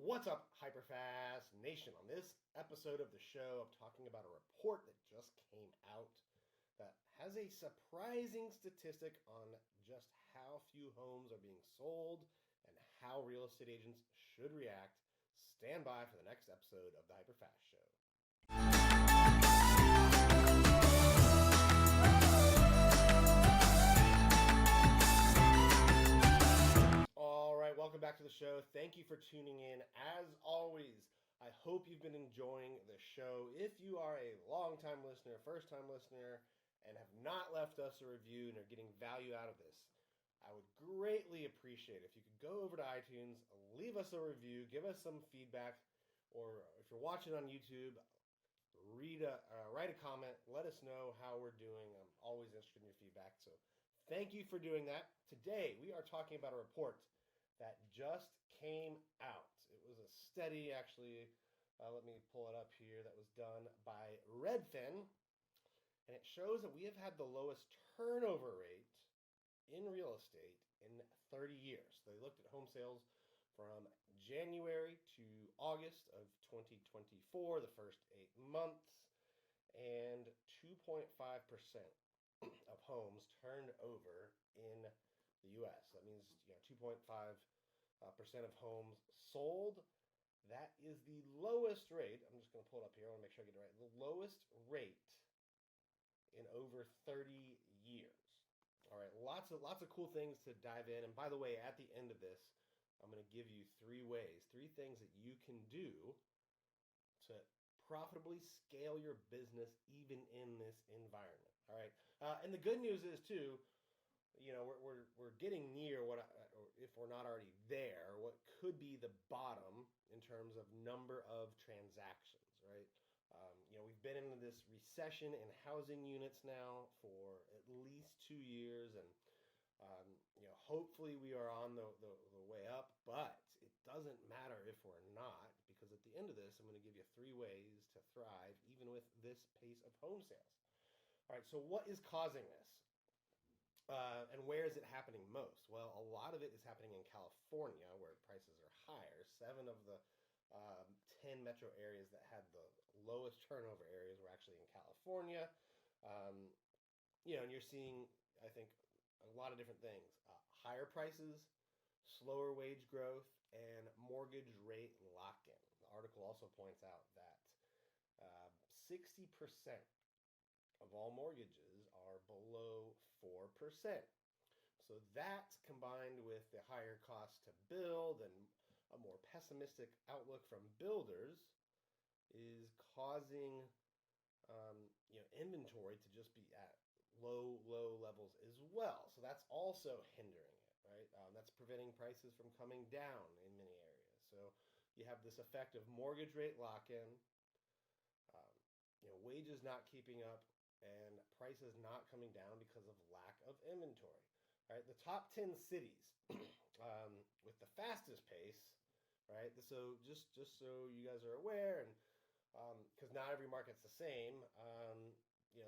What's up, Hyperfast Nation? On this episode of the show, I'm talking about a report that just came out that has a surprising statistic on just how few homes are being sold and how real estate agents should react. Stand by for the next episode of the Hyperfast Show. All right, welcome back to the show. Thank you for tuning in. As always, I hope you've been enjoying the show. If you are a long-time listener, first-time listener, and have not left us a review and are getting value out of this, I would greatly appreciate it if you could go over to iTunes, leave us a review, give us some feedback, or if you're watching on YouTube, write a comment, let us know how we're doing. I'm always interested in your feedback, so thank you for doing that. Today, we are talking about a report that just came out. It was a study, actually, let me pull it up here, that was done by Redfin, and it shows that we have had the lowest turnover rate in real estate in 30 years. They looked at home sales from January to August of 2024, the first 8 months, and 2.5% of homes turned over in the U.S. That means 2.5% of homes sold. That is the lowest rate. I'm just going to pull it up here. I want to make sure I get it right. The lowest rate in over 30 years. All right, lots of cool things to dive in. And by the way, at the end of this, I'm going to give you three things that you can do to profitably scale your business even in this environment. All right, and the good news is too, we're getting near or if we're not already there, what could be the bottom in terms of number of transactions, right? We've been in this recession in housing units now for at least 2 years, and hopefully we are on the way up, but it doesn't matter if we're not, because at the end of this, I'm going to give you 3 ways to thrive even with this pace of home sales. All right, so what is causing this? And where is it happening most? Well, a lot of it is happening in California, where prices are higher. 7 of the 10 metro areas that had the lowest turnover areas were actually in California. And you're seeing, I think, a lot of different things. Higher prices, slower wage growth, and mortgage rate lock-in. The article also points out that 60% of all mortgages are below 4%. So that, combined with the higher cost to build and a more pessimistic outlook from builders, is causing inventory to just be at low levels as well. So that's also hindering it, right? That's preventing prices from coming down in many areas. So you have this effect of mortgage rate lock-in, wages not keeping up, and prices not coming down because of lack of inventory. All right, the top 10 cities with the fastest pace, right? So just so you guys are aware, and because not every market's the same,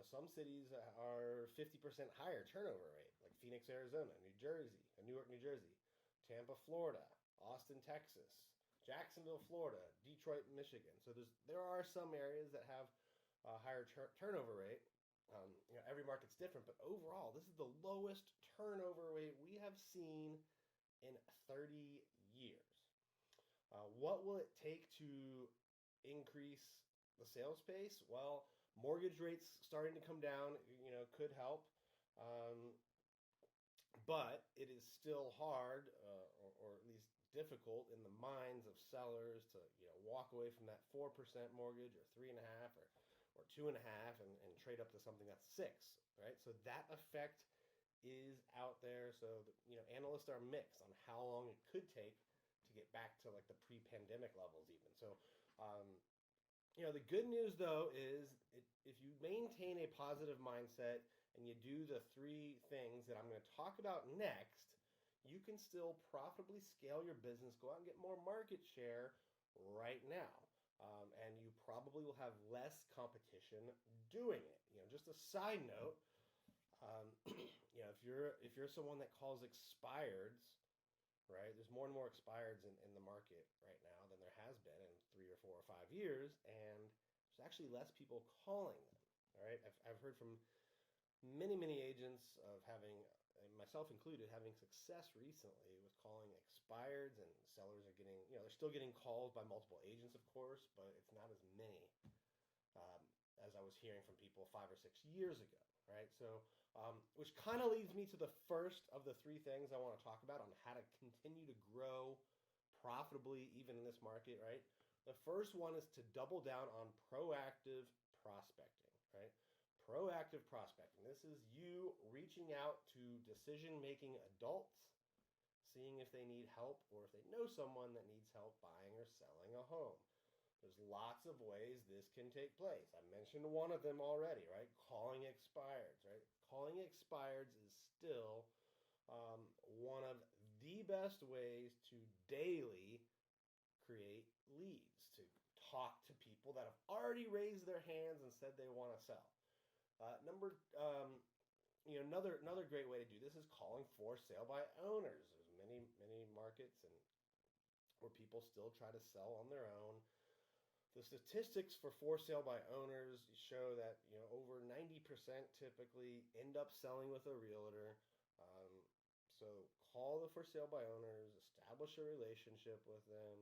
some cities are 50% higher turnover rate, like Phoenix, Arizona, Newark, New Jersey, Tampa, Florida, Austin, Texas, Jacksonville, Florida, Detroit, Michigan. So there are some areas that have a higher turnover rate. Every market's different, but overall, this is the lowest turnover rate we have seen in 30 years. What will it take to increase the sales pace? Well, mortgage rates starting to come down, could help. But it is still hard, or at least difficult in the minds of sellers to, walk away from that 4% mortgage or 3.5% or 2.5% and trade up to something that's 6%, right? So that effect is out there. So, analysts are mixed on how long it could take to get back to like the pre-pandemic levels even. So, the good news though is if you maintain a positive mindset and you do the 3 things that I'm going to talk about next, you can still profitably scale your business, go out and get more market share right now. And you probably will have less competition doing it. Just a side note, if you're someone that calls expireds right? There's more and more expireds in the market right now than there has been in 3 or 4 or 5 years, and there's actually less people calling them. All right, I've heard from many agents of having, and myself included, having success recently with calling expireds, and sellers are getting, they're still getting calls by multiple agents, of course, but it's not as many um, as I was hearing from people 5 or 6 years ago, right? So, which kind of leads me to the first of the three things I want to talk about on how to continue to grow profitably even in this market, right? The first one is to double down on proactive prospecting, right? Proactive prospecting. This is you reaching out to decision-making adults, seeing if they need help or if they know someone that needs help buying or selling a home. There's lots of ways this can take place. I mentioned one of them already, right? Calling expireds, right? Calling expireds is still one of the best ways to daily create leads, to talk to people that have already raised their hands and said they want to sell. Another great way to do this is calling for sale by owners. There's many markets and where people still try to sell on their own. The statistics for sale by owners show that over 90% typically end up selling with a realtor. Um, so call the for sale by owners, establish a relationship with them,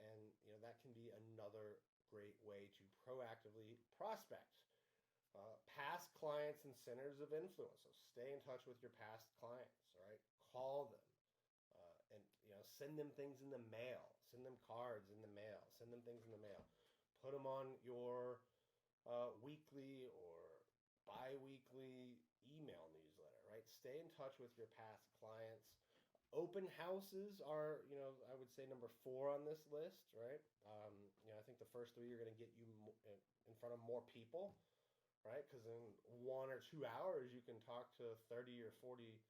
and that can be another great way to proactively prospect. Past clients and centers of influence. So stay in touch with your past clients. All right, call them. And send them things in the mail, send them cards in the mail, send them things in the mail, put them on your weekly or bi-weekly email newsletter, right? Stay in touch with your past clients. Open houses are, I would say number 4 on this list, right? I think the first 3 are going to get you in front of more people, right? Because in 1 or 2 hours, you can talk to 30 or 40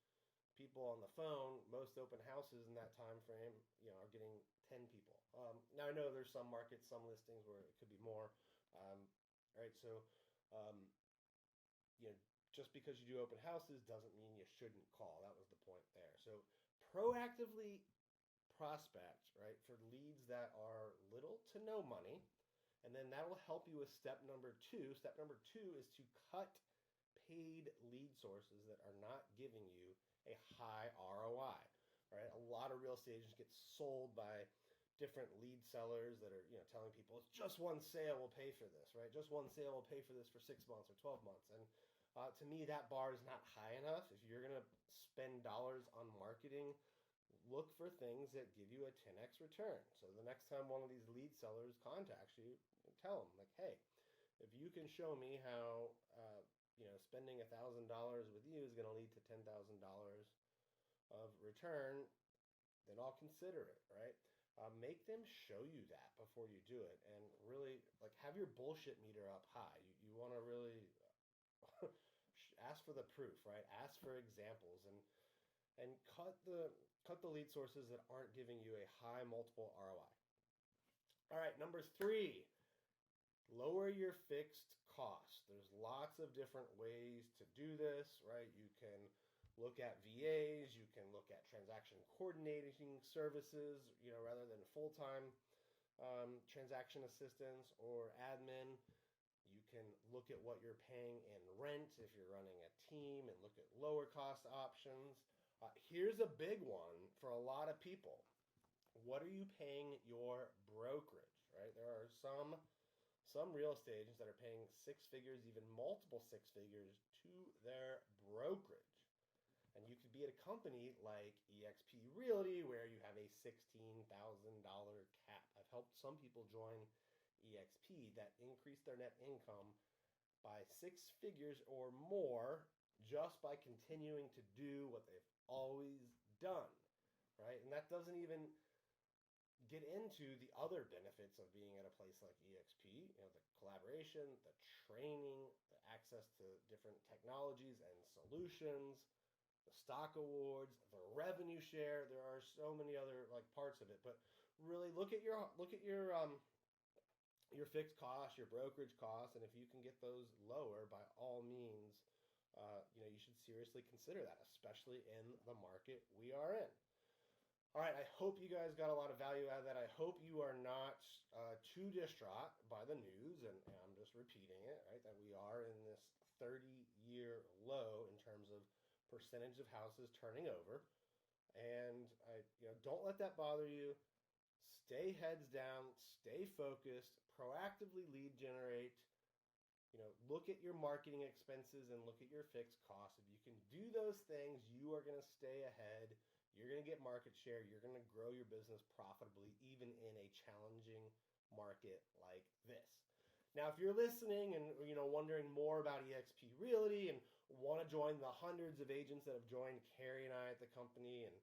people on the phone. Most open houses in that time frame, are getting 10 people. Now I know there's some markets, some listings where it could be more. Right, so just because you do open houses doesn't mean you shouldn't call. That was the point there. So proactively prospect, right, for leads that are little to no money, and then that will help you with step number 2. Step number 2 is to cut paid lead sources that are not giving you a high ROI, right? A lot of real estate agents get sold by different lead sellers that are, telling people it's just one sale will pay for this, right? Just one sale will pay for this for 6 months or 12 months. And to me, that bar is not high enough. If you're going to spend dollars on marketing, look for things that give you a 10x return. So the next time one of these lead sellers contacts you, tell them, like, hey, if you can show me how spending $1,000 with you is going to lead to $10,000 of return, then I'll consider it, right? Make them show you that before you do it, and really have your bullshit meter up high. You want to really ask for the proof, right? Ask for examples, and cut the lead sources that aren't giving you a high multiple ROI. All right, number 3. Lower your fixed costs. There's lots of different ways to do this, right? You can look at VAs, you can look at transaction coordinating services, rather than full-time transaction assistants or admin. You can look at what you're paying in rent if you're running a team and look at lower cost options. Here's a big one for a lot of people. What are you paying your brokerage, right? There are some real estate agents that are paying 6 figures, even multiple 6 figures to their brokerage. And you could be at a company like eXp Realty where you have a $16,000 cap. I've helped some people join eXp that increase their net income by 6 figures or more just by continuing to do what they've always done, right? And that doesn't even get into the other benefits of being at a place like eXp, the collaboration, the training, the access to different technologies and solutions, the stock awards, the revenue share. There are so many other parts of it, but really look at your fixed costs, your brokerage costs, and if you can get those lower, by all means, you should seriously consider that, especially in the market we are in. All right, I hope you guys got a lot of value out of that. I hope you are not too distraught by the news, and I'm just repeating it, right? That we are in this 30-year low in terms of percentage of houses turning over. And don't let that bother you. Stay heads down, stay focused, proactively lead generate. Look at your marketing expenses and look at your fixed costs. If you can do those things, you are going to stay ahead. You're going to get market share. You're going to grow your business profitably, even in a challenging market like this. Now, if you're listening and wondering more about eXp Realty and want to join the hundreds of agents that have joined Carrie and I at the company, and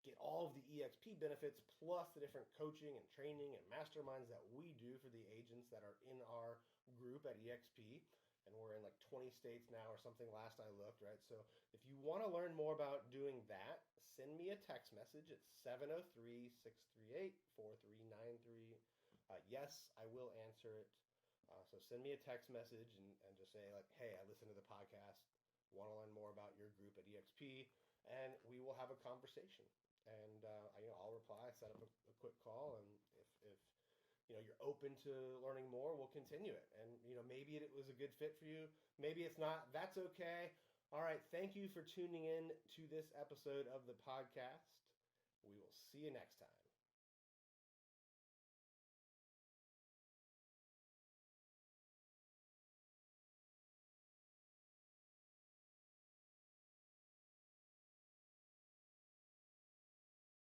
get all of the eXp benefits plus the different coaching and training and masterminds that we do for the agents that are in our group at eXp, and we're in like 20 states now or something last I looked, right? So if you want to learn more about doing that, send me a text message at 703-638-4393. Yes, I will answer it. So send me a text message and just say like, hey, I listened to the podcast, want to learn more about your group at eXp, and we will have a conversation. And I'll reply, set up a quick call, and if you're open to learning more, we'll continue it. And maybe it was a good fit for you, maybe it's not. That's okay. All right, thank you for tuning in to this episode of the podcast. We will see you next time.